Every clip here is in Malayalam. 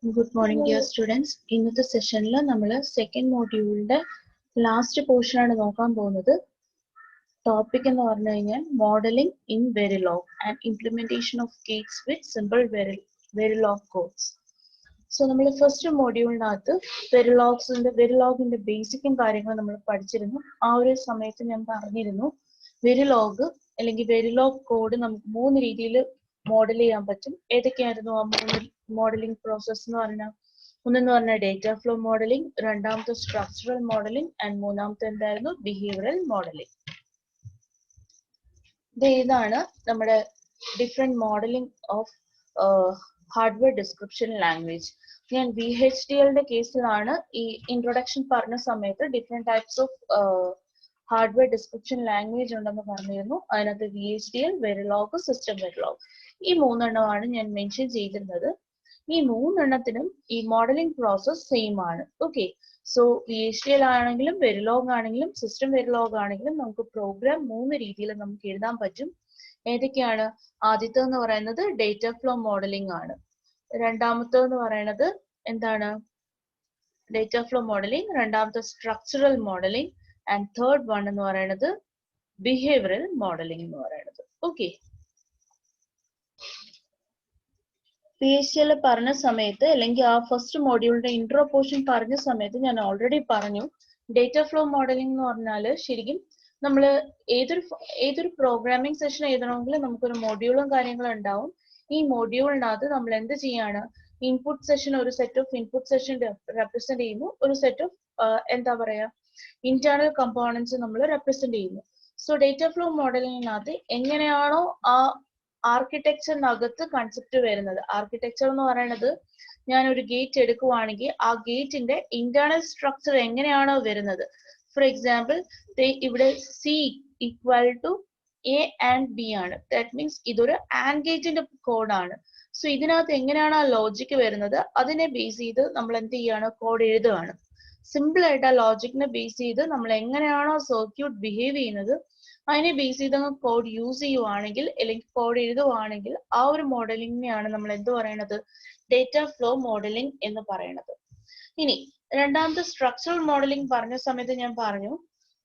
Good morning, dear students. In this session, we will second module last portion topic modeling in Verilog and implementation of gates with simple Verilog codes. So, we will first module Verilog in the basic and Verilog Verilog code model modeling process data flow modeling, structural modeling, and behavioral modeling. These are different modeling of hardware description language. In VHDL case, introduction partner different types of hardware description language another VHDL, Verilog, system Verilog. This is mentioned this modeling process same. Okay. So VHDL ആണെങ്കിലും Verilog ആണെങ്കിലും system Verilog ആണെങ്കിലും നമുക്ക് program മൂന്ന് രീതിയിൽ നമുക്ക് എഴുതാൻ പറ്റും. ഏതൊക്കെയാണ്? ആദ്യത്തേന്ന് പറയുന്നത് data flow modeling ആണ്. രണ്ടാമത്തേന്ന് പറയുന്നത് എന്താണ്? Data flow modeling, രണ്ടാമത്തെ structural modeling, and third one എന്ന് പറയുന്നത് behavioral modeling എന്ന് പറയുന്നത്. Okay. PHL പറഞ്ഞ സമയത്ത് അല്ലെങ്കിൽ ആ ഫസ്റ്റ് മോഡ്യൂളിന്റെ ഇൻട്രോ പോർഷൻ പറഞ്ഞ സമയത്ത് ഞാൻ ഓൾറെഡി പറഞ്ഞു ഡേറ്റ ഫ്ലോ മോഡലിംഗ് എന്ന് പറഞ്ഞാൽ ശരിക്കും നമ്മൾ ഏതൊരു പ്രോഗ്രാമിംഗ് സെഷൻ എഴുതണമെങ്കിൽ നമുക്കൊരു മോഡ്യൂളും കാര്യങ്ങളും ഉണ്ടാവും. ഈ മോഡ്യൂളിനകത്ത് നമ്മൾ എന്ത് ചെയ്യാണ്? ഇൻപുട്ട് സെഷൻ ഒരു set of input session represent ചെയ്യുന്നു, ഒരു സെറ്റ് ഓഫ് എന്താ പറയാ ഇന്റേണൽ കമ്പോണൻസ് നമ്മൾ റെപ്രസെന്റ് ചെയ്യുന്നു. സോ ഡേറ്റ ഫ്ലോ മോഡലിംഗിനകത്ത് എങ്ങനെയാണോ ആ ആർക്കിടെക്ചറിനകത്ത് കൺസെപ്റ്റ് വരുന്നത്, ആർക്കിടെക്ചർ എന്ന് പറയുന്നത് ഞാൻ ഒരു ഗേറ്റ് എടുക്കുവാണെങ്കിൽ ആ ഗേറ്റിന്റെ ഇന്റേണൽ സ്ട്രക്ചർ എങ്ങനെയാണോ വരുന്നത്. ഫോർ എക്സാമ്പിൾ ഇവിടെ C equal to A and B ആണ്. ദാറ്റ് മീൻസ് ഇതൊരു ആൻഡ് ഗേറ്റിന്റെ കോഡാണ്. സോ ഇതിനകത്ത് എങ്ങനെയാണ് ആ ലോജിക്ക് വരുന്നത് അതിനെ ബേസ് ചെയ്ത് നമ്മൾ എന്ത് ചെയ്യാണ്? കോഡ് എഴുതുകയാണ്. സിമ്പിൾ ആയിട്ട് ആ ലോജിക്കിനെ ബേസ് ചെയ്ത് നമ്മൾ എങ്ങനെയാണോ സർക്യൂട്ട് ബിഹേവ് ചെയ്യുന്നത് അതിനെ ബേസ് ചെയ്ത് കോഡ് യൂസ് ചെയ്യുവാണെങ്കിൽ അല്ലെങ്കിൽ കോഡ് എഴുതുവാണെങ്കിൽ ആ ഒരു മോഡലിംഗിനെയാണ് നമ്മൾ എന്ത് പറയുന്നത്? ഡേറ്റ ഫ്ലോ മോഡലിംഗ് എന്ന് പറയുന്നത്. ഇനി രണ്ടാമത്തെ സ്ട്രക്ചറൽ മോഡലിംഗ് പറഞ്ഞ സമയത്ത് ഞാൻ പറഞ്ഞു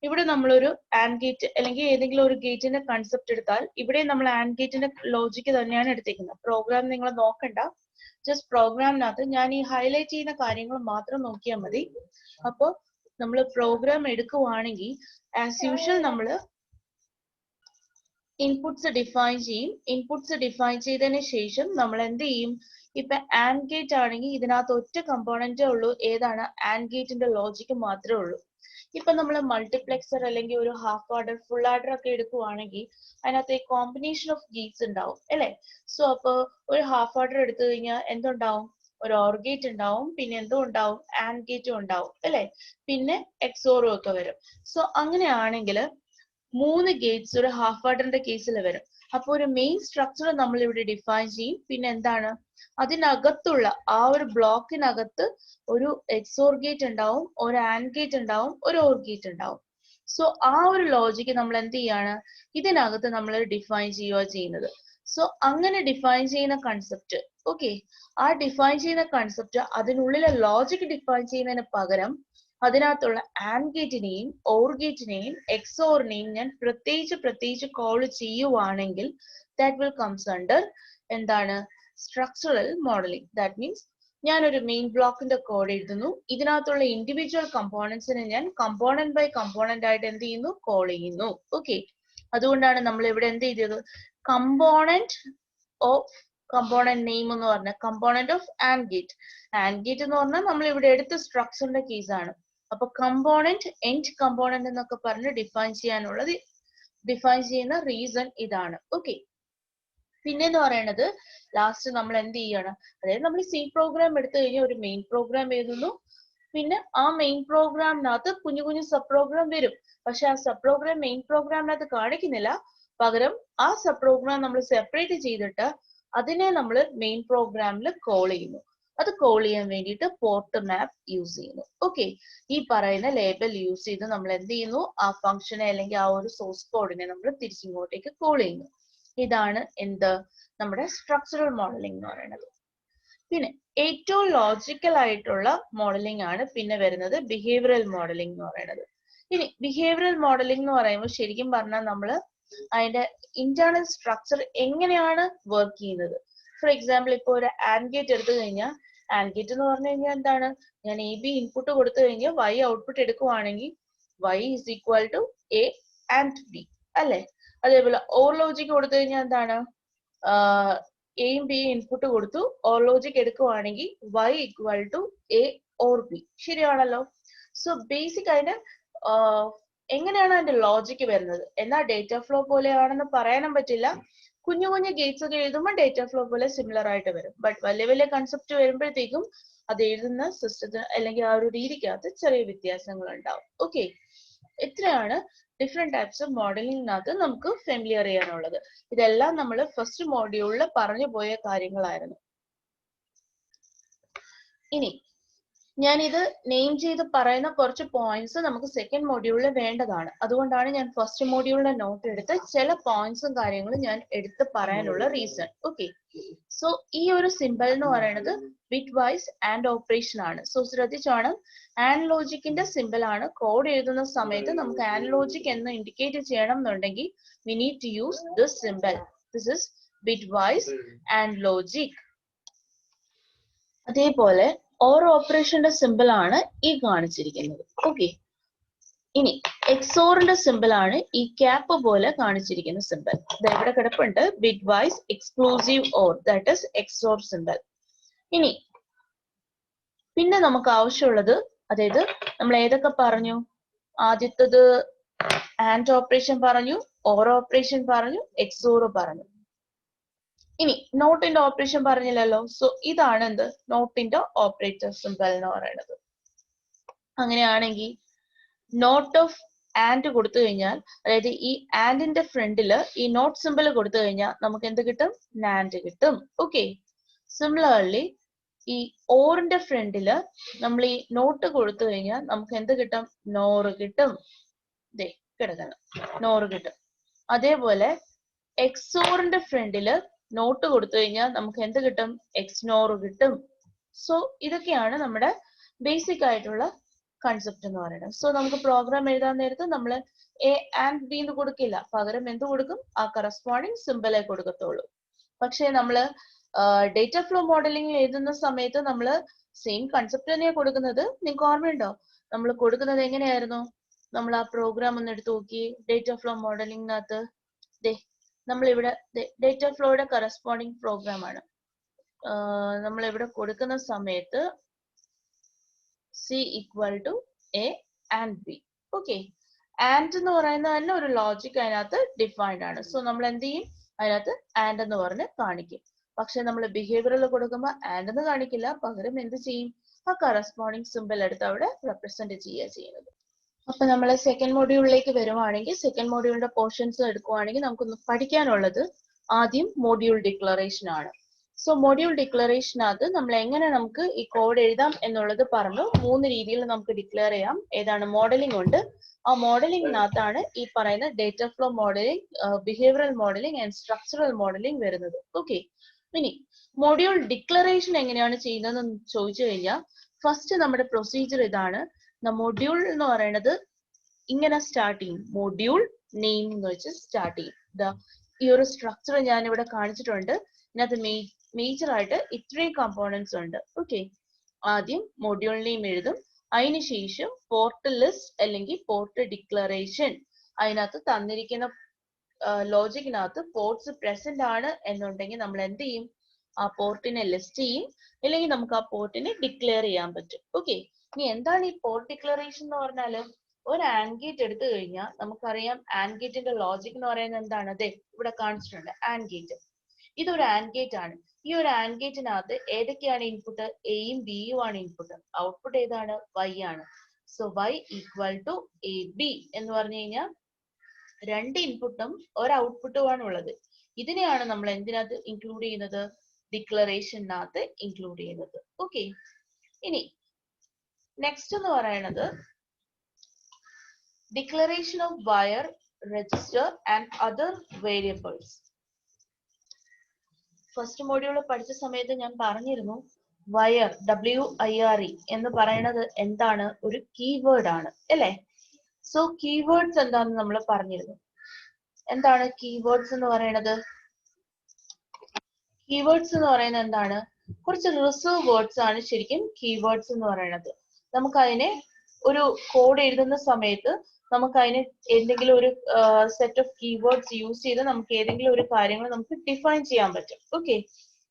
ഇവിടെ നമ്മളൊരു ആൻഡ് ഗേറ്റ് അല്ലെങ്കിൽ ഏതെങ്കിലും ഒരു ഗേറ്റിന്റെ കൺസെപ്റ്റ് എടുത്താൽ ഇവിടെ നമ്മൾ ആൻഡ് ഗേറ്റിന്റെ ലോജിക്ക് തന്നെയാണ് എടുത്തേക്കുന്നത്. പ്രോഗ്രാം നിങ്ങൾ നോക്കണ്ട, ജസ്റ്റ് പ്രോഗ്രാമിനകത്ത് ഞാൻ ഈ ഹൈലൈറ്റ് ചെയ്യുന്ന കാര്യങ്ങൾ മാത്രം നോക്കിയാൽ മതി. അപ്പോൾ നമ്മൾ പ്രോഗ്രാം എടുക്കുവാണെങ്കിൽ ആസ് യൂഷ്വൽ നമ്മൾ ഇൻപുട്സ് ഡിഫൈൻ ചെയ്യും. ഇൻപുട്സ് ഡിഫൈൻ ചെയ്തതിന് ശേഷം നമ്മൾ എന്ത് ചെയ്യും? ഇപ്പൊ ആൻഡ് ഗേറ്റ് ആണെങ്കിൽ ഇതിനകത്ത് ഒറ്റ കമ്പോണന്റേ ഉള്ളൂ. ഏതാണ്? ആൻഡ് ഗേറ്റിന്റെ ലോജിക്ക് മാത്രമേ ഉള്ളൂ. ഇപ്പൊ നമ്മൾ മൾട്ടിപ്ലെക്സർ അല്ലെങ്കിൽ ഒരു ഹാഫ് ആർഡർ ഫുൾ ആർഡർ ഒക്കെ എടുക്കുവാണെങ്കിൽ അതിനകത്ത് കോമ്പിനേഷൻ ഓഫ് ഗേറ്റ്സ് ഉണ്ടാവും അല്ലെ? സോ അപ്പൊ ഒരു ഹാഫ് ആർഡർ എടുത്തു കഴിഞ്ഞാൽ എന്തുണ്ടാവും? ഒരു ഓർ ഗേറ്റ് ഉണ്ടാവും, പിന്നെ എന്തോ ഉണ്ടാവും? ആൻഡ് ഗേറ്റും ഉണ്ടാവും അല്ലെ? പിന്നെ എക്സോറും ഒക്കെ വരും. സോ അങ്ങനെയാണെങ്കിൽ മൂന്ന് ഗേറ്റ്സ് ഒരു ഹാഫ് ആർഡറിന്റെ കേസിൽ വരും. അപ്പൊ ഒരു മെയിൻ സ്ട്രക്ചർ നമ്മൾ ഇവിടെ ഡിഫൈൻ ചെയ്യും. പിന്നെ എന്താണ്? അതിനകത്തുള്ള ആ ഒരു ബ്ലോക്കിനകത്ത് ഒരു എക്സോർ ഗേറ്റ് ഉണ്ടാവും, ഒരു ആൻഡ് ഗേറ്റ് ഉണ്ടാവും, ഒരു ഓർ ഗേറ്റ് ഉണ്ടാവും. സോ ആ ഒരു ലോജിക്ക് നമ്മൾ എന്ത് ചെയ്യാണ്? ഇതിനകത്ത് നമ്മൾ ഡിഫൈൻ ചെയ്യുക ചെയ്യുന്നത്. സോ അങ്ങനെ ഡിഫൈൻ ചെയ്യുന്ന കൺസെപ്റ്റ്, ഓക്കെ, ആ ഡിഫൈൻ ചെയ്യുന്ന കൺസെപ്റ്റ് അതിനുള്ളിലെ ലോജിക്ക് ഡിഫൈൻ ചെയ്യുന്നതിന് പകരം അതിനകത്തുള്ള ആൻഡ് ഗേറ്റിനെയും ഓർ ഗേറ്റിനെയും എക്സോറിനെയും ഞാൻ പ്രത്യേകിച്ച് കോൾ ചെയ്യുവാണെങ്കിൽ ദാറ്റ് വിൽ കംസ് അണ്ടർ എന്താണ്? Structural modelling. ദാറ്റ് മീൻസ് ഞാൻ ഒരു മെയിൻ ബ്ലോക്കിന്റെ കോഡ് എഴുതുന്നു, ഇതിനകത്തുള്ള ഇൻഡിവിജ്വൽ കമ്പോണൻസിനെ ഞാൻ കമ്പോണന്റ് ബൈ കമ്പോണന്റ് ആയിട്ട് എന്ത് ചെയ്യുന്നു? കോൾ ചെയ്യുന്നു. ഓക്കെ, അതുകൊണ്ടാണ് നമ്മൾ ഇവിടെ എന്ത് ചെയ്തത്? കമ്പോണന്റ് ഓഫ് കമ്പോണന്റ് നെയിം എന്ന് പറഞ്ഞ component of and gate. And gate എന്ന് പറഞ്ഞാൽ നമ്മൾ ഇവിടെ എടുത്ത സ്ട്രക്ചറിന്റെ കേസാണ്. അപ്പൊ കമ്പോണന്റ് എൻഡ് കമ്പോണന്റ് എന്നൊക്കെ പറഞ്ഞ് ഡിഫൈൻ ചെയ്യുന്ന റീസൺ ഇതാണ്. ഓക്കെ, പിന്നെന്ന് പറയുന്നത് ലാസ്റ്റ് നമ്മൾ എന്ത് ചെയ്യണം? അതായത് നമ്മൾ സി പ്രോഗ്രാം എടുത്തു കഴിഞ്ഞാൽ ഒരു മെയിൻ പ്രോഗ്രാം എഴുതുന്നു, പിന്നെ ആ മെയിൻ പ്രോഗ്രാമിനകത്ത് കുഞ്ഞു കുഞ്ഞു സബ് പ്രോഗ്രാം വരും. പക്ഷെ ആ സബ് പ്രോഗ്രാം മെയിൻ പ്രോഗ്രാമിനകത്ത് കാണിക്കുന്നില്ല, പകരം ആ സബ് പ്രോഗ്രാം നമ്മൾ സെപ്പറേറ്റ് ചെയ്തിട്ട് അതിനെ നമ്മൾ മെയിൻ പ്രോഗ്രാമിൽ കോൾ ചെയ്യുന്നു. അത് കോൾ ചെയ്യാൻ വേണ്ടിയിട്ട് പോർട്ട് മാപ്പ് യൂസ് ചെയ്യുന്നു. ഓക്കെ, ഈ പറയുന്ന ലേബൽ യൂസ് ചെയ്ത് നമ്മൾ എന്ത് ചെയ്യുന്നു? ആ ഫംഗ്ഷനെ അല്ലെങ്കിൽ ആ ഒരു സോഴ്സ് കോഡിനെ നമ്മൾ തിരിച്ചിങ്ങോട്ടേക്ക് കോൾ ചെയ്യുന്നു. ഇതാണ് എന്ത്? നമ്മുടെ സ്ട്രക്ചറൽ മോഡലിംഗ് എന്ന് പറയുന്നത്. പിന്നെ ഏറ്റവും ലോജിക്കൽ ആയിട്ടുള്ള മോഡലിംഗ് ആണ് പിന്നെ വരുന്നത് ബിഹേവിയറൽ മോഡലിംഗ് എന്ന് പറയുന്നത്. ഇനി ബിഹേവിയറൽ മോഡലിംഗ് എന്ന് പറയുമ്പോൾ ശരിക്കും പറഞ്ഞാൽ നമ്മൾ അതിന്റെ ഇന്റേണൽ സ്ട്രക്ചർ എങ്ങനെയാണ് വർക്ക് ചെയ്യുന്നത്. ഫോർ എക്സാമ്പിൾ ഇപ്പോൾ ഒരു ആൻഡ് ഗേറ്റ് എടുത്തു കഴിഞ്ഞാൽ ആൻഡ് ഗേറ്റ് എന്ന് പറഞ്ഞു കഴിഞ്ഞാൽ എന്താണ്, ഞാൻ എ ബി ഇൻപുട്ട് കൊടുത്തു കഴിഞ്ഞാൽ വൈ ഔട്ട്പുട്ട് എടുക്കുവാണെങ്കിൽ y is equal to A and B അല്ലെ. അതേപോലെ ഓർ ലോജിക് കൊടുത്തു കഴിഞ്ഞാൽ എന്താണ്, എയും ബി ഇൻപുട്ട് കൊടുത്തു ഓർ ലോജിക് എടുക്കുവാണെങ്കിൽ y equal to A or B. ശരിയാണല്ലോ. സോ ബേസിക് അതിന്റെ എങ്ങനെയാണ് അതിന്റെ ലോജിക് വരുന്നത്. എന്നാൽ ഡേറ്റ ഫ്ലോ പോലെയാണെന്ന് പറയാനും പറ്റില്ല. കുഞ്ഞു കുഞ്ഞു ഗേറ്റ്സ് ഒക്കെ എഴുതുമ്പോൾ ഡേറ്റ ഫ്ലോ പോലെ സിമിലർ ആയിട്ട് വരും. ബട്ട് വലിയ വലിയ കൺസെപ്റ്റ് വരുമ്പോഴത്തേക്കും അത് എഴുതുന്ന സിസ്റ്റത്തിന് അല്ലെങ്കിൽ ആ ഒരു രീതിക്കകത്ത് ചെറിയ വ്യത്യാസങ്ങൾ ഉണ്ടാവും. ഓക്കെ, ഇത്രയാണ് ഡിഫറെന്റ് ടൈപ്സ് ഓഫ് മോഡലിംഗിനകത്ത് നമുക്ക് ഫെമിലിയർ ചെയ്യാനുള്ളത്. ഇതെല്ലാം നമ്മൾ ഫസ്റ്റ് മോഡ്യൂളിൽ പറഞ്ഞു പോയ കാര്യങ്ങളായിരുന്നു. ഇനി ഞാൻ ഇത് നെയിം ചെയ്ത് പറയുന്ന കുറച്ച് പോയിന്റ്സ് നമുക്ക് സെക്കൻഡ് മോഡ്യൂളിൽ വേണ്ടതാണ്. അതുകൊണ്ടാണ് ഞാൻ ഫസ്റ്റ് മോഡ്യൂളിന്റെ നോട്ട് എടുത്ത് ചില പോയിന്റ്സും കാര്യങ്ങളും ഞാൻ എടുത്ത് പറയാനുള്ള റീസൺ. ഓക്കെ, സോ ഈ ഒരു സിമ്പിൾ എന്ന് പറയുന്നത് ബിറ്റ് വൈസ് ആൻഡ് ഓപ്പറേഷൻ ആണ്. സോ ശ്രദ്ധിച്ചോണം, ആൻഡ് ലോജിക്കിന്റെ സിമ്പിൾ ആണ്. കോഡ് എഴുതുന്ന സമയത്ത് നമുക്ക് ആൻഡ് ലോജിക് എന്ന് ഇൻഡിക്കേറ്റ് ചെയ്യണം എന്നുണ്ടെങ്കിൽ we need to use this symbol. This is bitwise and logic. അതേപോലെ ഓർ ഓപ്പറേഷന്റെ സിമ്പിൾ ആണ് ഈ കാണിച്ചിരിക്കുന്നത്. ഓക്കെ, ഇനി എക്സോറിന്റെ സിമ്പിൾ ആണ് ഈ ക്യാപ്പ് പോലെ കാണിച്ചിരിക്കുന്ന സിമ്പിൾ. ഇത് എവിടെ കിടപ്പുണ്ട്, bitwise exclusive or, that is XOR symbol. ഇനി പിന്നെ നമുക്ക് ആവശ്യമുള്ളത്, അതായത് നമ്മൾ ഏതൊക്കെ പറഞ്ഞു, ആദ്യത്തത് ആൻഡ് ഓപ്പറേഷൻ പറഞ്ഞു, ഓർ ഓപ്പറേഷൻ പറഞ്ഞു, എക്സോർ പറഞ്ഞു. ഇനി നോട്ടിന്റെ ഓപ്പറേഷൻ പറഞ്ഞില്ലല്ലോ. സോ ഇതാണ് എന്ത്, നോട്ടിന്റെ ഓപ്പറേറ്റർ സിമ്പിൾ എന്ന് പറയുന്നത്. അങ്ങനെയാണെങ്കിൽ നോട്ട് ഓഫ് ആൻഡ് കൊടുത്തു കഴിഞ്ഞാൽ, അതായത് ഈ ആൻഡിന്റെ ഫ്രണ്ടില് ഈ നോട്ട് സിമ്പിൾ കൊടുത്തു കഴിഞ്ഞാൽ നമുക്ക് എന്ത് കിട്ടും, നാൻഡ് കിട്ടും. ഓക്കെ, സിമിലർലി ഈ ഓറിന്റെ ഫ്രണ്ടില് നമ്മൾ ഈ നോട്ട് കൊടുത്തു കഴിഞ്ഞാൽ നമുക്ക് എന്ത് കിട്ടും, നോറ് കിട്ടും. ദേ കിടക്കണം, നോറ് കിട്ടും. അതേപോലെ എക്സോറിന്റെ ഫ്രണ്ടില് നോട്ട് കൊടുത്തു കഴിഞ്ഞാൽ നമുക്ക് എന്ത് കിട്ടും, എക്സ്നോർ കിട്ടും. സോ ഇതൊക്കെയാണ് നമ്മുടെ ബേസിക് ആയിട്ടുള്ള കൺസെപ്റ്റ് എന്ന് പറയുന്നത്. സോ നമുക്ക് പ്രോഗ്രാം എഴുതാൻ നേരത്ത് നമ്മൾ എ ആൻഡ് ബി എന്ന് കൊടുക്കില്ല, പകരം എന്ത് കൊടുക്കും, ആ കറസ്പോണ്ടിങ് സിമ്പിളെ കൊടുക്കത്തുള്ളൂ. പക്ഷെ നമ്മള് ഡേറ്റ ഫ്ലോ മോഡലിംഗ് എഴുതുന്ന സമയത്ത് നമ്മൾ സെയിം കൺസെപ്റ്റ് തന്നെയാണ് കൊടുക്കുന്നത്. നിങ്ങൾക്ക് ഓർമ്മയുണ്ടോ നമ്മൾ കൊടുക്കുന്നത് എങ്ങനെയായിരുന്നു? നമ്മൾ ആ പ്രോഗ്രാം ഒന്ന് എടുത്ത് നോക്കി. ഡേറ്റ ഫ്ലോ മോഡലിംഗിനകത്ത് നമ്മളിവിടെ ഡേറ്റ ഫ്ലോയുടെ കറസ്പോണ്ടിങ് പ്രോഗ്രാം ആണ് നമ്മൾ ഇവിടെ കൊടുക്കുന്ന സമയത്ത് C equal to A and B. Okay, and എന്ന് പറയുന്നത് തന്നെ ഒരു ലോജിക് അതിനകത്ത് ഡിഫൈൻഡ് ആണ്. സോ നമ്മൾ എന്ത് ചെയ്യും, അതിനകത്ത് ആൻഡ് എന്ന് പറഞ്ഞ് കാണിക്കും. പക്ഷെ നമ്മൾ ബിഹേവിയറിൽ കൊടുക്കുമ്പോൾ ആൻഡ് എന്ന് കാണിക്കില്ല, പകരം എന്ത് ചെയ്യും, ആ കറസ്പോണ്ടിങ് സിമ്പിൾ എടുത്ത് അവിടെ റെപ്രസെന്റ് ചെയ്യുക ചെയ്യുന്നത്. അപ്പൊ നമ്മൾ സെക്കൻഡ് മോഡ്യൂളിലേക്ക് വരുവാണെങ്കിൽ, സെക്കൻഡ് മോഡ്യൂളിന്റെ പോർഷൻസ് എടുക്കുവാണെങ്കിൽ നമുക്കൊന്ന് പഠിക്കാനുള്ളത് ആദ്യം മോഡ്യൂൾ ഡിക്ലറേഷൻ ആണ്. സോ മോഡ്യൂൾ ഡിക്ലറേഷനകത്ത് നമ്മൾ എങ്ങനെ നമുക്ക് ഈ കോഡ് എഴുതാം എന്നുള്ളത് പറഞ്ഞു. 3 രീതിയിൽ നമുക്ക് ഡിക്ലെയർ ചെയ്യാം. ഏതാണ്, മോഡലിംഗ് ഉണ്ട്. ആ മോഡലിംഗിനകത്താണ് ഈ പറയുന്ന data flow modelling, behavioural modelling and structural modelling വരുന്നത്. ഓക്കെ, ഇനി മോഡ്യൂൾ ഡിക്ലറേഷൻ എങ്ങനെയാണ് ചെയ്യുന്നതെന്ന് ചോദിച്ചു കഴിഞ്ഞാൽ ഫസ്റ്റ് നമ്മുടെ പ്രൊസീജിയർ ഇതാണ്. മൊഡ്യൂൾ എന്ന് പറയുന്നത് ഇങ്ങനെ സ്റ്റാർട്ട് ചെയ്യും, മൊഡ്യൂൾ നെയിം എന്ന് വെച്ച് സ്റ്റാർട്ട് ചെയ്യും. ഈ ഒരു സ്ട്രക്ചർ ഞാൻ ഇവിടെ കാണിച്ചിട്ടുണ്ട്. ഇതിനകത്ത് മേജർ ആയിട്ട് ഇത്രയും കമ്പോണൻസ് ഉണ്ട്. ഓക്കെ, ആദ്യം മൊഡ്യൂൾ നെയിം എഴുതും, അതിനുശേഷം പോർട്ട് ലിസ്റ്റ് അല്ലെങ്കിൽ പോർട്ട് ഡിക്ലറേഷൻ. അതിനകത്ത് തന്നിരിക്കുന്ന ലോജിക്കിനകത്ത് പോർട്ട്സ് പ്രസന്റ് ആണ് എന്നുണ്ടെങ്കിൽ നമ്മൾ എന്ത് ചെയ്യും, ആ പോർട്ടിനെ ലിസ്റ്റ് ചെയ്യും, അല്ലെങ്കിൽ നമുക്ക് ആ പോർട്ടിനെ ഡിക്ലെയർ ചെയ്യാൻ പറ്റും. ഓക്കെ, ഇനി എന്താണ് ഈ പോർട്ട് ഡിക്ലറേഷൻ എന്ന് പറഞ്ഞാല്, ഒരു ആൻഡ് ഗേറ്റ് എടുത്തു കഴിഞ്ഞാൽ നമുക്കറിയാം ആൻഡ് ഗേറ്റിന്റെ ലോജിക് എന്ന് പറയുന്നത് എന്താണ്, അതെ ഇവിടെ കാണിച്ചിട്ടുണ്ട് ആൻഡ് ഗേറ്റ്. ഇതൊരു ആൻഡ് ഗേറ്റ് ആണ്. ഈ ഒരു ആൻഡ് ഗേറ്റിനകത്ത് ഏതൊക്കെയാണ് ഇൻപുട്ട്, എയും ബിയും ആണ് ഇൻപുട്ട്. ഔട്ട്പുട്ട് ഏതാണ്, വൈ ആണ്. So Y equal to A B എന്ന് പറഞ്ഞു കഴിഞ്ഞാൽ 2 ഇൻപുട്ടും ഒരു ഔട്ട്പുട്ടും ആണ് ഉള്ളത്. ഇതിനെയാണ് നമ്മൾ എന്തിനകത്ത് ഇൻക്ലൂഡ് ചെയ്യുന്നത്, ഡിക്ലറേഷനകത്ത് ഇൻക്ലൂഡ് ചെയ്യുന്നത്. ഓക്കെ, ഇനി നെക്സ്റ്റ് എന്ന് പറയുന്നത് declaration of wire, register and other variables. First module പഠിച്ച സമയത്ത് ഞാൻ പറഞ്ഞിരുന്നു വയർ WIRE എന്ന് പറയുന്നത് എന്താണ്? ഒരു കീവേഡ് ആണ് അല്ലേ? സോ കീവേഡ്സ് എന്താണെന്ന് നമ്മൾ പറഞ്ഞിരുന്നു. എന്താണ് കീവേഡ്സ് എന്ന് പറയുന്നത്? കീവേഡ്സ് എന്ന് പറയുന്നത് എന്താണ്? കുറച്ച് റിസർവ് വേർഡ്സ് ആണ് ശരിക്കും കീവേഡ്സ് എന്ന് പറയുന്നത്. നമുക്ക് അതിനെ ഒരു കോഡ് എഴുതുന്ന സമയത്ത് നമുക്ക് അതിന് എന്തെങ്കിലും ഒരു സെറ്റ് ഓഫ് കീവേഡ്സ് യൂസ് ചെയ്ത് നമുക്ക് ഏതെങ്കിലും ഒരു കാര്യങ്ങൾ നമുക്ക് ഡിഫൈൻ ചെയ്യാൻ പറ്റും. ഓക്കെ,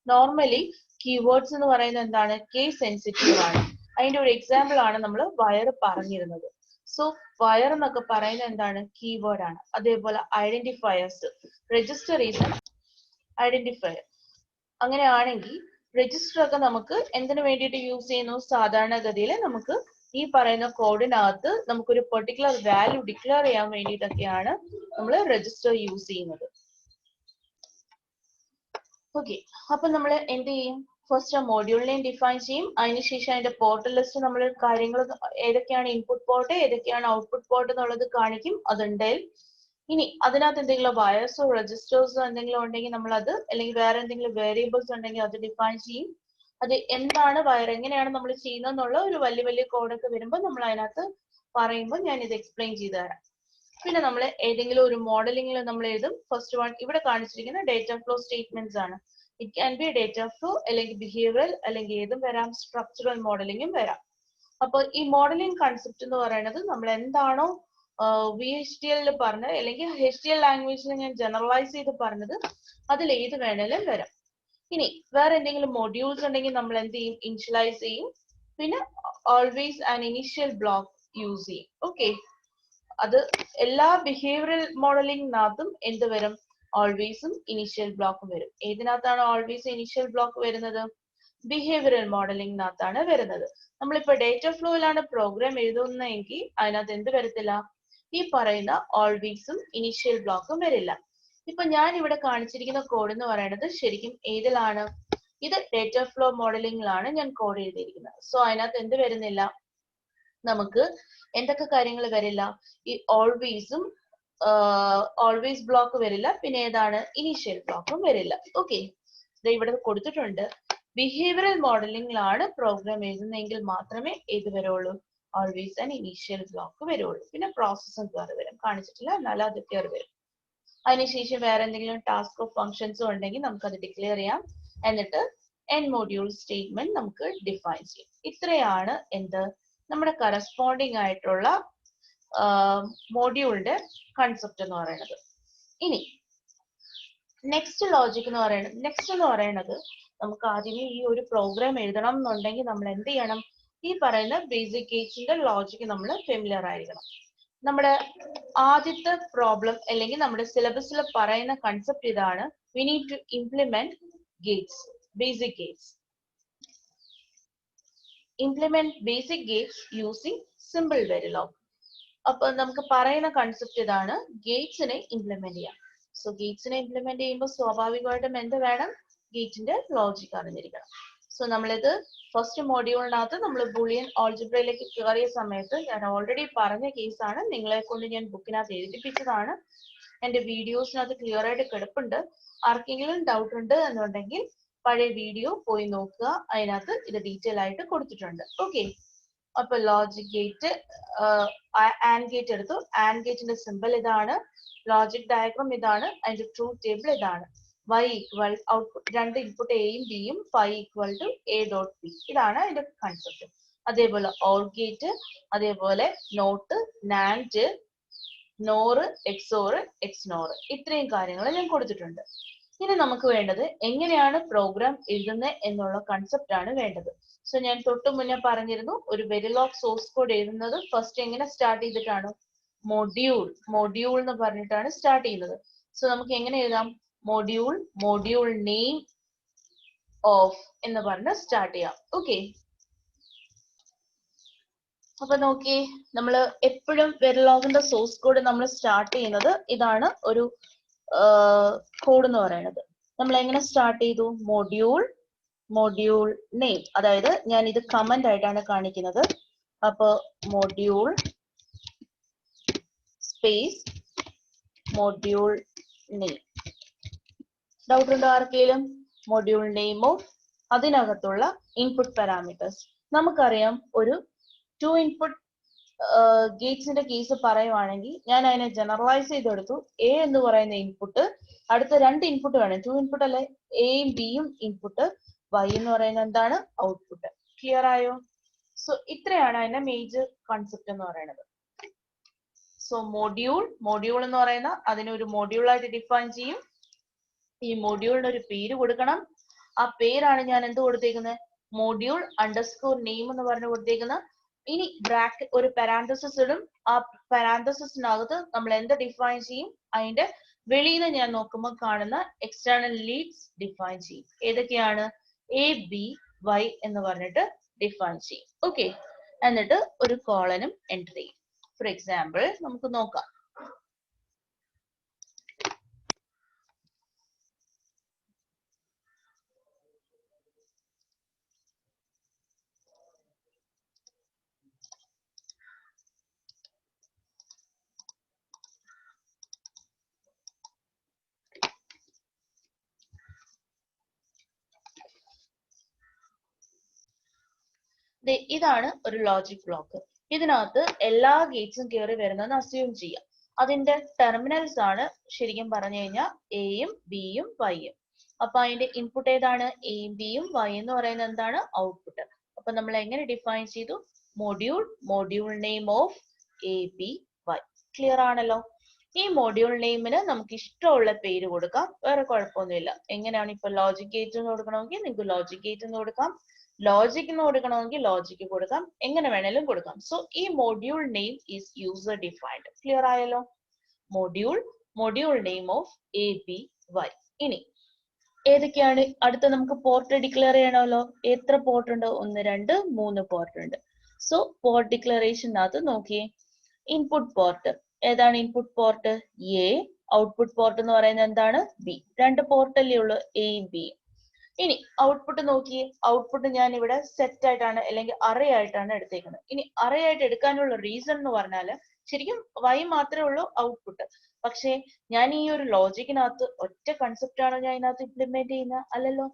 നോർമലി കീവേഡ്സ് എന്ന് പറയുന്നത് എന്താണ്? കേസ് സെൻസിറ്റീവ് ആണ്. അതിന്റെ ഒരു എക്സാമ്പിൾ ആണ് നമ്മൾ വയർ പറഞ്ഞിരുന്നത്. സോ വയർ എന്നൊക്കെ പറയുന്നത് എന്താണ്? കീവേഡ് ആണ്. അതേപോലെ ഐഡന്റിഫയേഴ്സ്, രജിസ്റ്റർ ഈസ് ഐഡന്റിഫയർ. അങ്ങനെയാണെങ്കിൽ രജിസ്റ്റർ ഒക്കെ നമുക്ക് എന്തിനു വേണ്ടിയിട്ട് യൂസ് ചെയ്യുന്നു? സാധാരണഗതിയിൽ നമുക്ക് ഈ പറയുന്ന കോഡിനകത്ത് നമുക്കൊരു പെർട്ടിക്കുലർ വാല്യൂ ഡിക്ലെയർ ചെയ്യാൻ വേണ്ടിയിട്ടൊക്കെയാണ് നമ്മൾ രജിസ്റ്റർ യൂസ് ചെയ്യുന്നത്. ഓക്കെ, അപ്പൊ നമ്മൾ എന്ത് ചെയ്യും? ഫസ്റ്റ് മോഡ്യൂളിനെയും ഡിഫൈൻ ചെയ്യും. അതിനുശേഷം അതിന്റെ പോർട്ട് ലിസ്റ്റ് നമ്മൾ കാര്യങ്ങൾ ഏതൊക്കെയാണ് ഇൻപുട്ട് പോർട്ട് ഏതൊക്കെയാണ് ഔട്ട്പുട്ട് പോർട്ട് എന്നുള്ളത് കാണിക്കും. അതുണ്ടെങ്കിൽ ഇനി അതിനകത്ത് എന്തെങ്കിലും വയേഴ്സോ രജിസ്റ്റേഴ്സോ എന്തെങ്കിലും ഉണ്ടെങ്കിൽ നമ്മൾ അത്, അല്ലെങ്കിൽ വേറെ എന്തെങ്കിലും വേരിയബിൾസ് ഉണ്ടെങ്കിൽ അത് ഡിഫൈൻ ചെയ്യും. അത് എന്താണ് വയർ, എങ്ങനെയാണ് നമ്മൾ ചെയ്യുന്നത് എന്നുള്ള ഒരു വലിയ വലിയ കോഡൊക്കെ വരുമ്പോൾ നമ്മൾ അതിനകത്ത് പറയുമ്പോൾ ഞാൻ ഇത് എക്സ്പ്ലെയിൻ ചെയ്തു തരാം. പിന്നെ നമ്മൾ ഏതെങ്കിലും ഒരു മോഡലിംഗിൽ നമ്മൾ എഴുതും. ഫസ്റ്റ് വൺ ഇവിടെ കാണിച്ചിരിക്കുന്ന ഡേറ്റ ഫ്ലോ സ്റ്റേറ്റ്മെന്റ്സ് ആണ്. It can be data flow, അല്ലെങ്കിൽ ബിഹേവിയറൽ, അല്ലെങ്കിൽ ഏതും വരാം, സ്ട്രക്ചറൽ മോഡലിംഗും വരാം. അപ്പൊ ഈ മോഡലിംഗ് കൺസെപ്റ്റ് എന്ന് പറയുന്നത് നമ്മൾ എന്താണോ VHDL പറഞ്ഞത്, അല്ലെങ്കിൽ HDL ലാംഗ്വേജിൽ ഞാൻ ജനറലൈസ് ചെയ്ത് പറഞ്ഞത്, അതിൽ ഏത് വേണേലും വരാം. ഇനി വേറെ എന്തെങ്കിലും മൊഡ്യൂൾസ് ഉണ്ടെങ്കിൽ നമ്മൾ എന്ത് ചെയ്യും? ഇനിഷ്യലൈസ് ചെയ്യും. പിന്നെ always an initial block use ചെയ്യും. ഓക്കെ, അത് എല്ലാ ബിഹേവിയറൽ മോഡലിംഗിനകത്തും എന്ത് വരും? ഓൾവേസും ഇനിഷ്യൽ ബ്ലോക്കും വരും. ഏതിനകത്താണ് ഓൾവേസ് ഇനിഷ്യൽ ബ്ലോക്ക് വരുന്നത്? ബിഹേവിയറൽ മോഡലിംഗിനകത്താണ് വരുന്നത്. നമ്മളിപ്പോ ഡേറ്റ ഫ്ലോയിലാണ് പ്രോഗ്രാം എഴുതുന്നതെങ്കിൽ അതിനകത്ത് എന്ത് വരത്തില്ല? ഈ പറയുന്ന ഓൾവേസും ഇനിഷ്യൽ ബ്ലോക്കും വരില്ല. ഇപ്പൊ ഞാൻ ഇവിടെ കാണിച്ചിരിക്കുന്ന കോഡ് എന്ന് പറയുന്നത് ശരിക്കും ഏതിലാണ്? ഇത് ഡേറ്റ ഫ്ലോ മോഡലിംഗിലാണ് ഞാൻ കോഡ് എഴുതിയിരിക്കുന്നത്. സോ അതിനകത്ത് എന്ത് വരുന്നില്ല? നമുക്ക് എന്തൊക്കെ കാര്യങ്ങൾ വരില്ല? ഈ ഓൾവേസും ഓൾവേസ് ബ്ലോക്ക് വരില്ല. പിന്നെ ഏതാണ്? ഇനീഷ്യൽ ബ്ലോക്കും വരില്ല. ഓക്കെ, ഇവിടെ കൊടുത്തിട്ടുണ്ട്. ബിഹേവിയറൽ മോഡലിംഗിലാണ് പ്രോഗ്രാം എഴുതുന്നതെങ്കിൽ മാത്രമേ ഏത് വരുള്ളൂ? ഓൾവേസ് ആൻഡ് ഇനീഷ്യൽ ബ്ലോക്ക് വരുള്ളൂ. പിന്നെ പ്രോസസ്സും കയറി വരും, കാണിച്ചിട്ടില്ല, എന്നാലും അത് കയറി വരും. അതിനുശേഷം വേറെ എന്തെങ്കിലും ടാസ്ക് ഓഫ് ഫംഗ്ഷൻസോ ഉണ്ടെങ്കിൽ നമുക്ക് അത് ഡിക്ലെയർ ചെയ്യാം. എന്നിട്ട് എൻഡ് മൊഡ്യൂൾ സ്റ്റേറ്റ്മെന്റ് നമുക്ക് ഡിഫൈൻ ചെയ്യാം. ഇത്രയാണ് എന്ത്? നമ്മുടെ കറസ്പോണ്ടിങ് ആയിട്ടുള്ള മോഡ്യൂളിന്റെ കൺസെപ്റ്റ് എന്ന് പറയുന്നത്. ഇനി നെക്സ്റ്റ് ലോജിക് എന്ന് പറയുന്നത് നമുക്ക് ആദ്യമേ ഈ ഒരു പ്രോഗ്രാം എഴുതണം എന്നുണ്ടെങ്കിൽ നമ്മൾ എന്ത് ചെയ്യണം? ഈ പറയുന്ന ബേസിക് ഗേറ്റ്സിന്റെ ലോജിക് നമ്മൾ ഫെമിലിയർ ആയിരിക്കണം. നമ്മുടെ ആദ്യത്തെ പ്രോബ്ലം അല്ലെങ്കിൽ നമ്മുടെ സിലബസിൽ പറയുന്ന കൺസെപ്റ്റ് ഇതാണ്. We need to implement gates, basic gates. Implement basic gates using simple Verilog. അപ്പൊ നമുക്ക് പറയുന്ന കൺസെപ്റ്റ് ഇതാണ്, ഗേറ്റ്സിനെ ഇംപ്ലിമെന്റ് ചെയ്യാം. സോ ഗേറ്റ്സിനെ ഇംപ്ലിമെന്റ് ചെയ്യുമ്പോൾ സ്വാഭാവികമായിട്ടും എന്ത് വേണം? ഗേറ്റിന്റെ ലോജിക് അറിഞ്ഞിരിക്കണം. സോ നമ്മളിത് ഫസ്റ്റ് മോഡ്യൂളിനകത്ത് നമ്മൾ ബൂളിയൻ ഓൾജിബ്രയിലേക്ക് കയറിയ സമയത്ത് ഞാൻ ഓൾറെഡി പറഞ്ഞ കേസാണ്. നിങ്ങളെ കൊണ്ട് ഞാൻ ബുക്കിനകത്ത് എഴുതിപ്പിച്ചതാണ്. എന്റെ വീഡിയോസിനകത്ത് ക്ലിയർ ആയിട്ട് കിടപ്പുണ്ട്. ആർക്കെങ്കിലും ഡൗട്ട് ഉണ്ട് എന്നുണ്ടെങ്കിൽ പഴയ വീഡിയോ പോയി നോക്കുക, അതിനകത്ത് ഇത് ഡീറ്റെയിൽ ആയിട്ട് കൊടുത്തിട്ടുണ്ട്. ഓക്കെ, അപ്പൊ ലോജിക് ഗേറ്റ്, ആൻഡ് ഗേറ്റ് എടുത്തു. ആൻഡ് ഗേറ്റിന്റെ സിമ്പിൾ ഇതാണ്, ലോജിക് ഡയഗ്രാം ഇതാണ്, അതിന്റെ ട്രൂത്ത് ടേബിൾ ഇതാണ്. y ഈക്വൽ ഔട്ട്പുട്ട്, രണ്ട് ഇൻപുട്ട് എയും ബിയും, phi equal to a dot b. ഇതാണ് അതിന്റെ കൺസെപ്റ്റ്. അതേപോലെ ഓർ ഗേറ്റ്, അതേപോലെ not, NAND, NOR, XOR, XNOR, ഇത്രയും കാര്യങ്ങൾ ഞാൻ കൊടുത്തിട്ടുണ്ട്. ഇനി നമുക്ക് വേണ്ടത് എങ്ങനെയാണ് പ്രോഗ്രാം എഴുതുന്നത് എന്നുള്ള കൺസെപ്റ്റ് ആണ് വേണ്ടത്. സോ ഞാൻ തൊട്ട് മുന്നേ പറഞ്ഞിരുന്നു, ഒരു വെരിലോഗ് സോഴ്സ് കോഡ് എഴുതുന്നത് ഫസ്റ്റ് എങ്ങനെ സ്റ്റാർട്ട് ചെയ്തിട്ടാണ്? മൊഡ്യൂൾ എന്ന് പറഞ്ഞിട്ടാണ് സ്റ്റാർട്ട് ചെയ്യുന്നത്. സോ നമുക്ക് എങ്ങനെ എഴുതാം? മൊഡ്യൂൾ നെയിം ഓഫ് എന്ന് പറഞ്ഞ് സ്റ്റാർട്ട് ചെയ്യാം. ഓക്കെ, അപ്പൊ നോക്കിയേ, നമ്മൾ എപ്പോഴും വെരിലോഗിന്റെ സോഴ്സ് കോഡ് നമ്മൾ സ്റ്റാർട്ട് ചെയ്യുന്നത് ഇതാണ്, ഒരു കോഡ് എന്ന് പറയുന്നത്. നമ്മൾ എങ്ങനെ സ്റ്റാർട്ട് ചെയ്തു? മൊഡ്യൂൾ നെയിം, അതായത് ഞാൻ ഇത് കമന്റ് ആയിട്ടാണ് കാണിക്കുന്നത്. അപ്പൊ module space module name. Doubt ഉണ്ടോ ആർക്കെങ്കിലും? മൊഡ്യൂൾ നെയിം ഓഫ് അതിനകത്തുള്ള ഇൻപുട്ട് പാരാമീറ്റേഴ്സ്. നമുക്കറിയാം ഒരു 2 ഇൻപുട്ട് ഗേറ്റ്സിന്റെ കേസ് പറയുവാണെങ്കിൽ ഞാൻ അതിനെ ജനറലൈസ് ചെയ്തെടുത്തു. എ എന്ന് പറയുന്ന ഇൻപുട്ട്, അടുത്ത 2 ഇൻപുട്ട് വേണം, 2 ഇൻപുട്ട് അല്ലെ, എയും ബിയും ഇൻപുട്ട്, y എന്ന് പറയുന്നത് എന്താണ്, ഔട്ട്പുട്ട്. ക്ലിയർ ആയോ? സോ ഇത്രയാണ് അതിന്റെ മേജർ കോൺസെപ്റ്റ് എന്ന് പറയുന്നത്. സോ മൊഡ്യൂൾ എന്ന് പറയുന്ന അതിനെ ഒരു മൊഡ്യൂളായിട്ട് ഡിഫൈൻ ചെയ്യും. ഈ മൊഡ്യൂളിന് ഒരു പേര് കൊടുക്കണം. ആ പേരാണ് ഞാൻ എന്ത് കൊടുത്തേക്കുന്നത്, മൊഡ്യൂൾ അണ്ടർസ്കോർ നെയിം എന്ന് പറഞ്ഞു കൊടുത്തേക്കുന്നത്. ഇനി ബ്രാക്കറ്റ് ഒരു പാരാന്തസിസ് ഇടും. ആ പാരാന്തസിസിനകത്ത് നമ്മൾ എന്ത് ഡിഫൈൻ ചെയ്യും, അതിന്റെ വെളിയിൽ ഞാൻ നോക്കുമ്പോൾ കാണുന്ന എക്സ്റ്റേണൽ ലീഡ്സ് ഡിഫൈൻ ചെയ്യും. ഏതൊക്കെയാണ്, എ ബി വൈ എന്ന് പറഞ്ഞിട്ട് ഡിഫൈൻ ചെയ്യും. ഓക്കെ, എന്നിട്ട് ഒരു കോളനും എൻ്റർ ചെയ്യും. ഫോർ എക്സാമ്പിൾ നമുക്ക് നോക്കാം. ഇതാണ് ഒരു ലോജിക് ബ്ലോക്ക്. ഇതിനകത്ത് എല്ലാ ഗേറ്റ്സും കയറി വരുന്നതെന്ന് അസ്യൂം ചെയ്യാം. അതിന്റെ ടെർമിനൽസ് ആണ് ശരിക്കും പറഞ്ഞു കഴിഞ്ഞാൽ എയും ബിയും വൈയും. അപ്പൊ അതിന്റെ ഇൻപുട്ട് ഏതാണ്, എയും ബിയും, വൈ എന്ന് പറയുന്നത് എന്താണ്, ഔട്ട്പുട്ട്. അപ്പൊ നമ്മൾ എങ്ങനെ ഡിഫൈൻ ചെയ്തു, module name of A B Y. Clear ആണല്ലോ? ഈ മൊഡ്യൂൾ നെയിമിന് നമുക്ക് ഇഷ്ടമുള്ള പേര് കൊടുക്കാം, വേറെ കുഴപ്പമൊന്നുമില്ല. എങ്ങനെയാണ്, ഇപ്പൊ ലോജിക് ഗേറ്റ് എന്ന് കൊടുക്കണമെങ്കിൽ നിങ്ങൾക്ക് ലോജിക് ഗേറ്റ് എന്ന് കൊടുക്കാം, ലോജിക് എന്ന് കൊടുക്കണമെങ്കിൽ ലോജിക് കൊടുക്കാം, എങ്ങനെ വേണേലും കൊടുക്കാം. സോ ഈ module name is user defined. Clear ആയല്ലോ? Module name of A B Y. ഇനി ഏതൊക്കെയാണ് അടുത്ത നമുക്ക് പോർട്ട് ഡിക്ലെയർ ചെയ്യണമല്ലോ. എത്ര പോർട്ട് ഉണ്ട്, 1 2 3 പോർട്ട് ഉണ്ട്. സോ പോർട്ട് ഡിക്ലറേഷനകത്ത് നോക്കിയേ, ഇൻപുട്ട് പോർട്ട് ഏതാണ്, input port A, output port എന്ന് പറയുന്നത് എന്താണ്, ബി. 2 പോർട്ട് അല്ലേ ഉള്ളൂ, എയും ബിയും. ഇനി ഔട്ട്പുട്ട് നോക്കിയേ, ഔട്ട്പുട്ട് ഞാൻ ഇവിടെ സെറ്റ് ആയിട്ടാണ് അല്ലെങ്കിൽ അറേ ആയിട്ടാണ് എടുത്തേക്കുന്നത്. ഇനി അറേ ആയിട്ട് എടുക്കാനുള്ള റീസൺ എന്ന് പറഞ്ഞാൽ ശരിക്കും വൈ മാത്രമേ ഉള്ളൂ ഔട്ട്പുട്ട്. പക്ഷേ ഞാൻ ഈ ഒരു ലോജിക്കിനകത്ത് ഒറ്റ കൺസെപ്റ്റ് ആണോ ഞാൻ ഇതിനകത്ത് ഇംപ്ലിമെന്റ് ചെയ്യുന്നത്, അല്ലല്ലോ.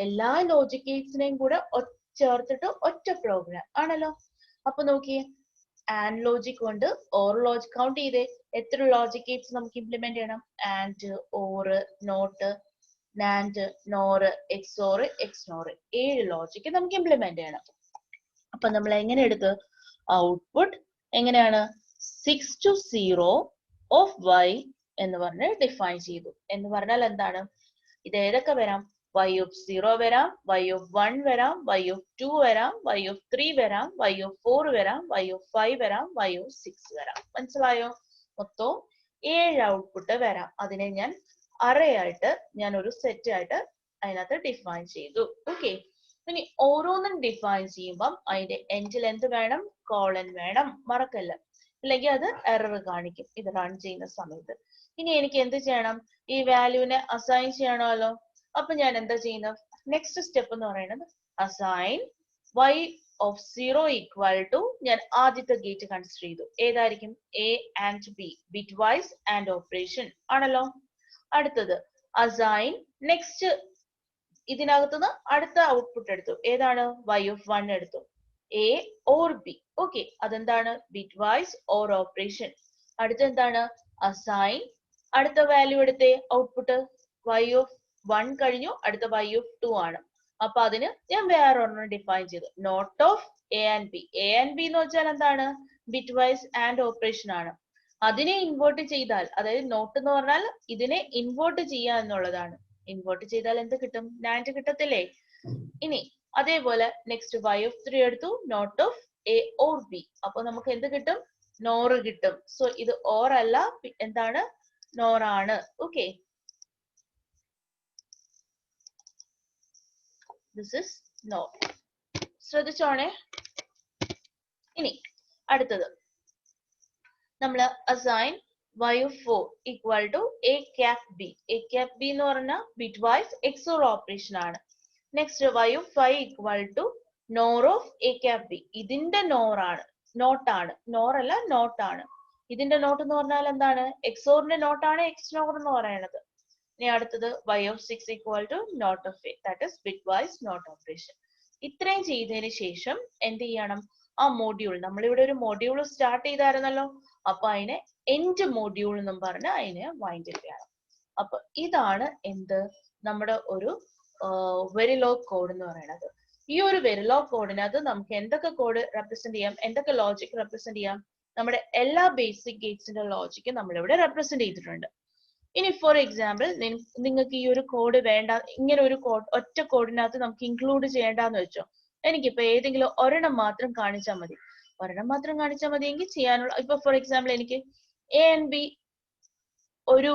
എല്ലാ ലോജിക് ഗേറ്റ്സിനെയും കൂടെ ചേർത്തിട്ട് ഒറ്റ പ്രോഗ്രാം ആണല്ലോ. അപ്പൊ നോക്കിയേ, ആൻഡ് ലോജിക് കൊണ്ട് ഓർ ലോജിക് കൗണ്ട് ചെയ്തേ, എത്ര ലോജിക് ഗേറ്റ്സ് നമുക്ക് ഇംപ്ലിമെന്റ് ചെയ്യണം, and, or, not, NAND, NOR, XOR, XNOR, 7 logic നമുക്ക് ഇംപ്ലിമെന്റ് ചെയ്യണം. അപ്പൊ നമ്മൾ എങ്ങനെ എടുത്ത്, ഔട്ട്പുട്ട് എങ്ങനെയാണ് 6 to 0 ഓഫ് y എന്ന് പറഞ്ഞ് ഡിഫൈൻ ചെയ്തു. എന്ന് പറഞ്ഞാൽ എന്താണ്, ഇത് ഏതൊക്കെ വരാം, y of 0 വരാം, y of 1 വരാം, y of 2 വരാം, y of 3 വരാം, y of 4 വരാം, y of 5 വരാം, y of 6 വരാം. മനസ്സിലായോ? മൊത്തം 7 ഔട്ട്പുട്ട് വരാം. അതിനെ ഞാൻ അറേ ആയിട്ട് ഞാൻ ഒരു സെറ്റ് ആയിട്ട് അതിനകത്ത് ഡിഫൈൻ ചെയ്തു. ഓക്കെ, ഇനി ഓരോന്നും ഡിഫൈൻ ചെയ്യുമ്പം അതിന്റെ എൻഡിൽ എന്ത് വേണം, കോളൻ വേണം, മറക്കല്ല, അല്ലെങ്കിൽ അത് എറർ കാണിക്കും ഇത് റൺ ചെയ്യുന്ന സമയത്ത്. ഇനി എനിക്ക് എന്ത് ചെയ്യണം, ഈ വാല്യൂവിനെ അസൈൻ ചെയ്യണമല്ലോ. അപ്പൊ ഞാൻ എന്താ ചെയ്യുന്നത്, നെക്സ്റ്റ് സ്റ്റെപ്പ് എന്ന് പറയുന്നത് assign y of 0 equal to, ഞാൻ ആദ്യത്തെ ഗേറ്റ് കൺസിഡർ ചെയ്തു, ഏതായിരിക്കും, A and B, bit vice and operation ആണല്ലോ. അടുത്തത് അസൈൻ, നെക്സ്റ്റ് ഇതിനകത്തുനിന്ന് അടുത്ത ഔട്ട്പുട്ട് എടുത്തു, ഏതാണ്, y of 1 എടുത്തു, എ ഓർ ബി. ഓക്കെ, അതെന്താണ്, ബിറ്റ് വൈസ് ഓർ ഓപ്പറേഷൻ. അടുത്ത എന്താണ്, അസൈൻ, അടുത്ത വാല്യൂ എടുത്തേ, ഔട്ട്പുട്ട് y of 1 കഴിഞ്ഞു, അടുത്ത y of 2 ആണ്. അപ്പൊ അതിന് ഞാൻ വേറെ ഒരെണ്ണം ഡിഫൈൻ ചെയ്തു, not of A and B. A and B എന്ന് വെച്ചാൽ എന്താണ്, ബിറ്റ് വൈസ് ആൻഡ് ഓപ്പറേഷൻ ആണ്. അതിനെ ഇൻവേർട്ട് ചെയ്താൽ, അതായത് നോട്ട് എന്ന് പറഞ്ഞാൽ ഇതിനെ ഇൻവേർട്ട് ചെയ്യുക എന്നുള്ളതാണ്. ഇൻവേർട്ട് ചെയ്താൽ എന്ത് കിട്ടും, നാൻഡ് കിട്ടത്തില്ലേ. ഇനി അതേപോലെ നെക്സ്റ്റ് y of 3 എടുത്തു, not of A or B. അപ്പൊ നമുക്ക് എന്ത് കിട്ടും, നോർ കിട്ടും. സോ ഇത് ഓർ അല്ല, എന്താണ്, നോർ ആണ്. Okay, this is nor. ശ്രദ്ധിച്ചോണേ. ഇനി അടുത്തത് നമ്മൾ assign y of 4 equal to a cap b. a cap b എന്ന് പറഞ്ഞാൽ ബിറ്റ് വൈസ് XOR ഓപ്പറേഷൻ ആണ്. Next y of 5 equal to nor of a cap b. ഇതിന്റെ നോർ ആണ്, നോട്ട് ആണ്, നോർ അല്ല നോട്ട് ആണ്. ഇതിന്റെ നോട്ട് എന്ന് പറഞ്ഞാൽ എന്താണ്, XOR ന്റെ നോട്ട് ആണ് XNOR എന്ന് പറയുന്നത്. ഇനി അടുത്തത് y of 6 equal to not of a, that is bitwise not operation. ഇത്രയും ചെയ്തതിന് ശേഷം എന്ത് ചെയ്യണം? ആ മോഡ്യൂൾ, നമ്മളിവിടെ ഒരു മോഡ്യൂൾ സ്റ്റാർട്ട് ചെയ്തായിരുന്നല്ലോ, അപ്പൊ അതിനെ എൻഡ് മോഡ്യൂൾ എന്നും പറഞ്ഞ് അതിനെ വൈൻഡ് അപ്പ് ചെയ്യണം. അപ്പൊ ഇതാണ് എന്ത് നമ്മുടെ ഒരു വെരിലോഗ് കോഡ് എന്ന് പറയുന്നത്. ഈ ഒരു വെരിലോഗ് കോഡിനകത്ത് നമുക്ക് എന്തൊക്കെ കോഡ് റെപ്രസെന്റ് ചെയ്യാം, എന്തൊക്കെ ലോജിക് റെപ്രസെന്റ് ചെയ്യാം? നമ്മുടെ എല്ലാ ബേസിക് ഗേറ്റ്സിന്റെ ലോജിക്ക് നമ്മളിവിടെ റെപ്രസെന്റ് ചെയ്തിട്ടുണ്ട്. ഇനി ഫോർ എക്സാമ്പിൾ നിങ്ങൾക്ക് ഈ ഒരു കോഡ് വേണ്ട, ഇങ്ങനെ ഒരു കോഡ് ഒറ്റ കോഡിനകത്ത് നമുക്ക് ഇൻക്ലൂഡ് ചെയ്യേണ്ടെന്ന് വെച്ചോ. എനിക്കിപ്പോ ഏതെങ്കിലും ഒരെണ്ണം മാത്രം കാണിച്ചാൽ മതി. ഒരെണ്ണം മാത്രം കാണിച്ചാൽ മതിയെങ്കിൽ ചെയ്യാനുള്ള, ഇപ്പൊ ഫോർ എക്സാമ്പിൾ എനിക്ക് എ ആൻഡ് ബി ഒരു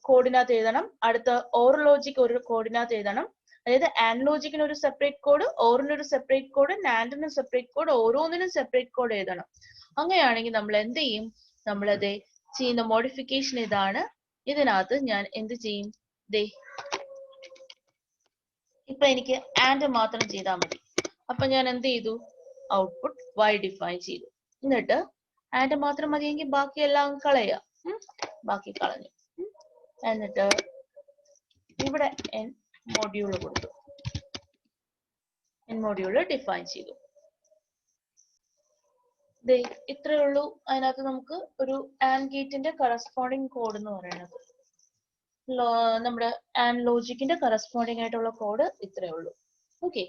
കോഡിനകത്ത് എഴുതണം, അടുത്ത ഓർ ലോജിക് ഒരു കോഡിനകത്ത് എഴുതണം. അതായത് ആൻഡ് ലോജിക്കിന് ഒരു സെപ്പറേറ്റ് കോഡ്, ഓറിന് ഒരു സെപ്പറേറ്റ് കോഡ്, നാൻഡിന് സെപ്പറേറ്റ് കോഡ്, ഓരോന്നിനും സെപ്പറേറ്റ് കോഡ് എഴുതണം. അങ്ങനെയാണെങ്കിൽ നമ്മൾ എന്ത് ചെയ്യും? നമ്മളത് ചെയ്യുന്ന മോഡിഫിക്കേഷൻ ഇതാണ്. ഇതിനകത്ത് ഞാൻ എന്ത് ചെയ്യും? ദേ ഇപ്പൊ എനിക്ക് ആൻഡ് മാത്രം ചെയ്താൽ മതി. അപ്പൊ ഞാൻ എന്ത് ചെയ്തു? ഔട്ട്പുട്ട് y ഡിഫൈൻ ചെയ്തു. എന്നിട്ട് ആൻഡ് മാത്രം മതിയെങ്കിൽ ബാക്കി എല്ലാം കളയുക. ബാക്കി കളഞ്ഞു. എന്നിട്ട് ഇവിടെ n മോഡ്യൂൾ കൊടുത്തു, n മോഡ്യൂൾ ഡിഫൈൻ ചെയ്തു. ഇത്രയേ ഉള്ളൂ. അതിനകത്ത് നമുക്ക് ഒരു ആൻഡ് ഗേറ്റിന്റെ കറസ്പോണ്ടിങ് കോഡ് എന്ന് പറയുന്നത്, നമ്മുടെ ആൻഡ് ലോജിക്കിന്റെ കറസ്പോണ്ടിങ് ആയിട്ടുള്ള കോഡ് ഇത്രയേ ഉള്ളൂ. ഓക്കെ,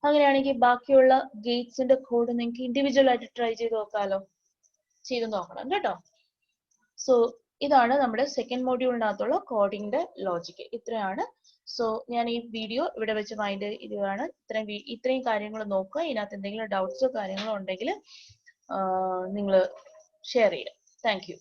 അങ്ങനെയാണെങ്കിൽ ബാക്കിയുള്ള ഗേറ്റ്സിന്റെ കോഡ് നിങ്ങൾക്ക് ഇൻഡിവിജ്വൽ ആയിട്ട് ട്രൈ ചെയ്ത് നോക്കാമല്ലോ. ചെയ്ത് നോക്കണം കേട്ടോ. സോ ഇതാണ് നമ്മുടെ സെക്കൻഡ് മോഡ്യൂളിനകത്തുള്ള കോഡിങ്ങിന്റെ ലോജിക്ക്. ഇത്രയാണ്. സോ ഞാൻ ഈ വീഡിയോ ഇവിടെ വെച്ച് മൈൻഡ് ഇതാണ്. ഇത്രയും കാര്യങ്ങൾ നോക്കുക. ഇതിനകത്ത് എന്തെങ്കിലും ഡൗട്ട്സോ കാര്യങ്ങളോ ഉണ്ടെങ്കിൽ നിങ്ങൾ ഷെയർ ചെയ്യുക. Thank you.